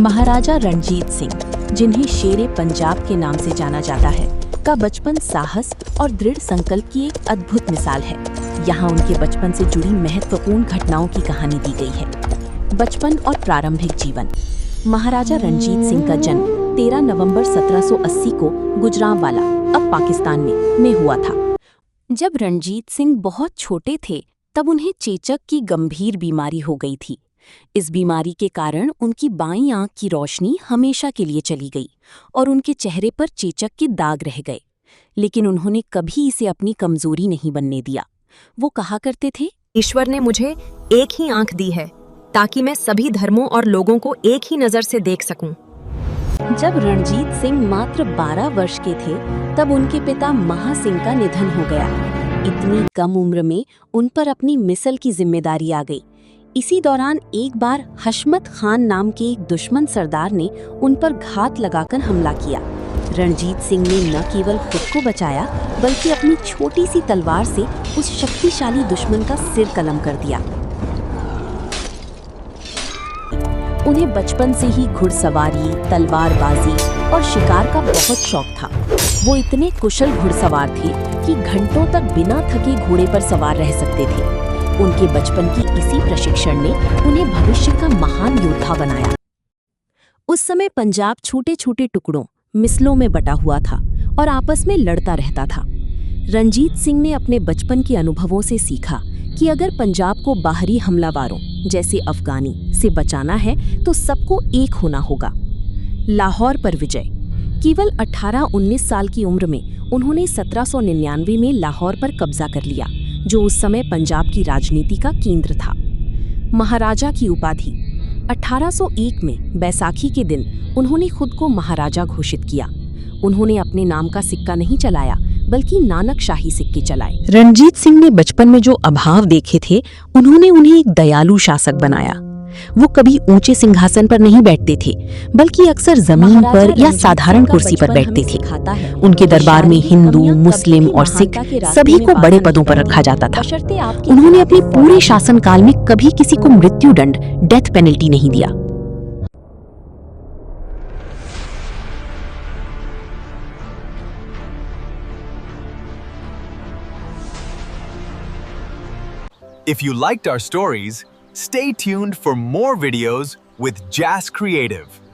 महाराजा रणजीत सिंह, जिन्हें शेरे पंजाब के नाम से जाना जाता है, का बचपन साहस और दृढ़ संकल्प की एक अद्भुत मिसाल है। यहाँ उनके बचपन से जुड़ी महत्वपूर्ण घटनाओं की कहानी दी गई है। बचपन और प्रारंभिक जीवन। महाराजा रणजीत सिंह का जन्म 13 नवंबर 1780 को गुजरांवाला, अब पाकिस्तान में हुआ था। जब रणजीत सिंह बहुत छोटे थे तब उन्हें चेचक की गंभीर बीमारी हो गई थी। इस बीमारी के कारण उनकी बाईं आंख की रोशनी हमेशा के लिए चली गई और उनके चेहरे पर चेचक के दाग रह गए। लेकिन उन्होंने कभी इसे अपनी कमजोरी नहीं बनने दिया। वो कहा करते थे, ईश्वर ने मुझे एक ही आंख दी है ताकि मैं सभी धर्मों और लोगों को एक ही नजर से देख सकूं। जब रणजीत सिंह मात्र 12 वर्ष के थे तब उनके पिता महा सिंह का निधन हो गया। इतनी कम उम्र में उन पर अपनी मिसल की जिम्मेदारी आ गई। इसी दौरान एक बार हशमत खान नाम के एक दुश्मन सरदार ने उन पर घात लगाकर हमला किया। रणजीत सिंह ने न केवल खुद को बचाया बल्कि अपनी छोटी सी तलवार से उस शक्तिशाली दुश्मन का सिर कलम कर दिया। उन्हें बचपन से ही घुड़सवारी, तलवारबाजी और शिकार का बहुत शौक था। वो इतने कुशल घुड़सवार थे कि घंटों तक बिना थके घोड़े पर सवार रह सकते थे। उनके बचपन की इसी प्रशिक्षण ने उन्हें भविष्य का महान योद्धा बनाया। उस समय पंजाब छोटे छोटे टुकड़ों, मिसलों में बटा हुआ था और आपस में लड़ता रहता था। रणजीत सिंह ने अपने बचपन के अनुभवों से सीखा कि अगर पंजाब को बाहरी हमलावारों जैसे अफगानी से बचाना है तो सबको एक होना होगा। लाहौर पर विजय। केवल 18-19 साल की उम्र में उन्होंने 1799 में लाहौर पर कब्जा कर लिया, जो उस समय पंजाब की राजनीति का केंद्र था। महाराजा की उपाधि। 1801 में बैसाखी के दिन उन्होंने खुद को महाराजा घोषित किया। उन्होंने अपने नाम का सिक्का नहीं चलाया बल्कि नानक शाही सिक्के चलाए। रणजीत सिंह ने बचपन में जो अभाव देखे थे उन्होंने उन्हें एक दयालु शासक बनाया। वो कभी ऊंचे सिंहासन पर नहीं बैठते थे बल्कि अक्सर जमीन पर या साधारण कुर्सी पर बैठते थे। उनके दरबार में हिंदू, मुस्लिम और सिख सभी को बड़े पदों पर रखा जाता था। उन्होंने अपने पूरे शासनकाल में कभी किसी को मृत्यु दंड, डेथ पेनल्टी नहीं दिया। If you liked our stories, stay tuned for more videos with Jas Creative.